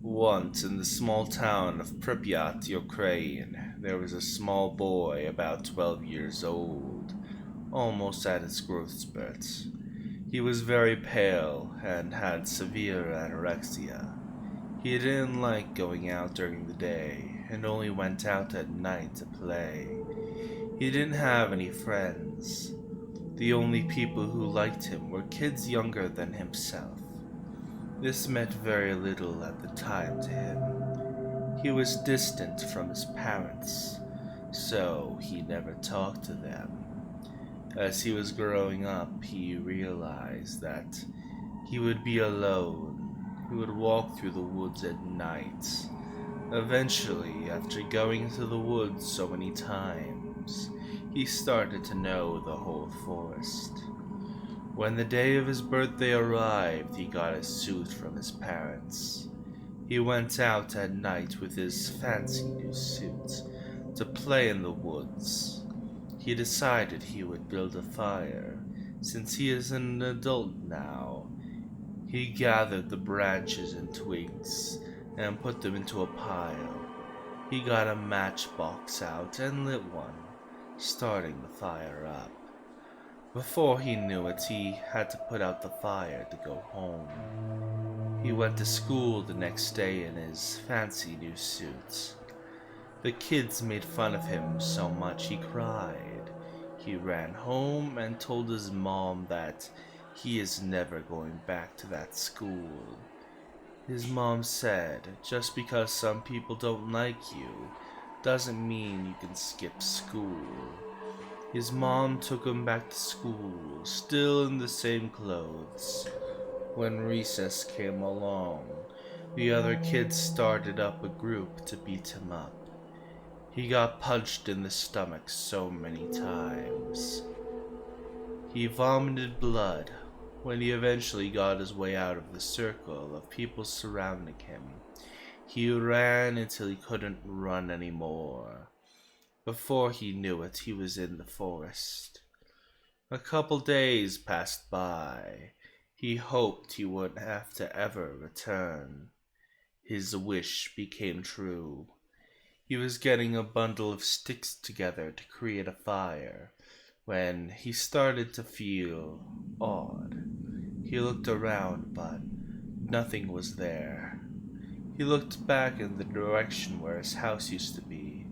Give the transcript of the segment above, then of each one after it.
Once in the small town of Pripyat, Ukraine, there was a small boy about 12 years old, almost at his growth spurt. He was very pale and had severe anorexia. He didn't like going out during the day and only went out at night to play. He didn't have any friends. The only people who liked him were kids younger than himself. This meant very little at the time to him. He was distant from his parents, so he never talked to them. As he was growing up, he realized that he would be alone. He would walk through the woods at night. Eventually, after going to the woods so many times, he started to know the whole forest. When the day of his birthday arrived, he got a suit from his parents. He went out at night with his fancy new suit to play in the woods. He decided he would build a fire. Since he is an adult now, he gathered the branches and twigs and put them into a pile. He got a matchbox out and lit one, starting the fire up. Before he knew it, he had to put out the fire to go home. He went to school the next day in his fancy new suit. The kids made fun of him so much he cried. He ran home and told his mom that he is never going back to that school. His mom said, just because some people don't like you doesn't mean you can skip school. His mom took him back to school, still in the same clothes. When recess came along, the other kids started up a group to beat him up. He got punched in the stomach so many times. He vomited blood. When he eventually got his way out of the circle of people surrounding him, he ran until he couldn't run anymore. Before he knew it, he was in the forest. A couple days passed by. He hoped he wouldn't have to ever return. His wish became true. He was getting a bundle of sticks together to create a fire when he started to feel odd. He looked around, but nothing was there. He looked back in the direction where his house used to be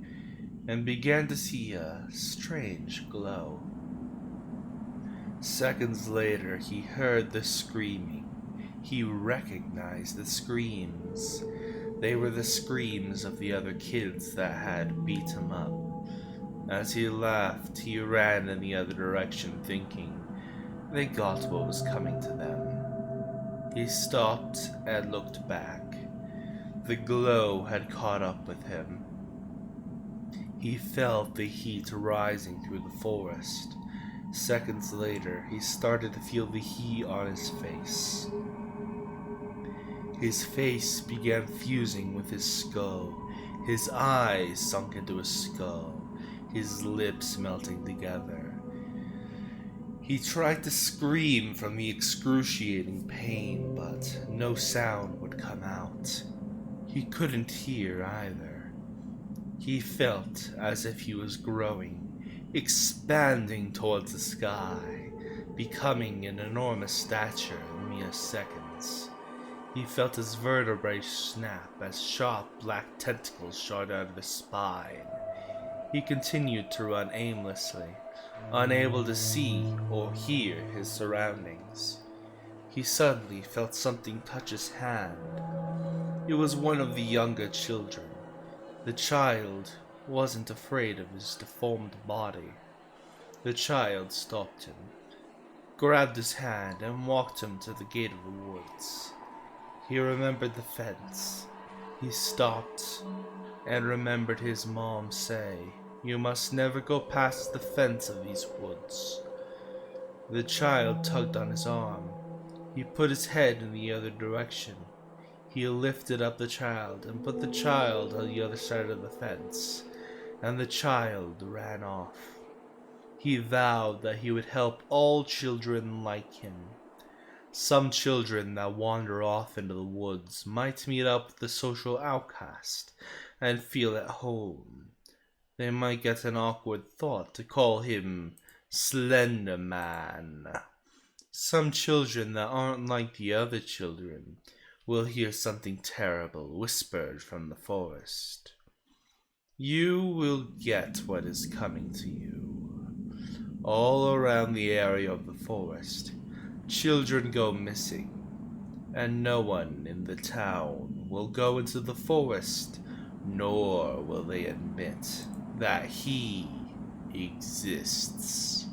and began to see a strange glow. Seconds later, he heard the screaming. He recognized the screams. They were the screams of the other kids that had beat him up. As he laughed, he ran in the other direction, thinking they got what was coming to them. He stopped and looked back. The glow had caught up with him. He felt the heat rising through the forest. Seconds later, he started to feel the heat on his face. His face began fusing with his skull. His eyes sunk into his skull, his lips melting together. He tried to scream from the excruciating pain, but no sound would come out. He couldn't hear either. He felt as if he was growing, expanding towards the sky, becoming an enormous stature in mere seconds. He felt his vertebrae snap as sharp black tentacles shot out of his spine. He continued to run aimlessly, unable to see or hear his surroundings. He suddenly felt something touch his hand. It was one of the younger children. The child wasn't afraid of his deformed body. The child stopped him, grabbed his hand, and walked him to the gate of the woods. He remembered the fence. He stopped and remembered his mom say, "You must never go past the fence of these woods." The child tugged on his arm. He put his head in the other direction. He lifted up the child and put the child on the other side of the fence, and the child ran off. He vowed that he would help all children like him. Some children that wander off into the woods might meet up with the social outcast and feel at home. They might get an awkward thought to call him Slenderman. Some children that aren't like the other children will hear something terrible whispered from the forest. You will get what is coming to you. All around the area of the forest, children go missing, and no one in the town will go into the forest, nor will they admit that he exists.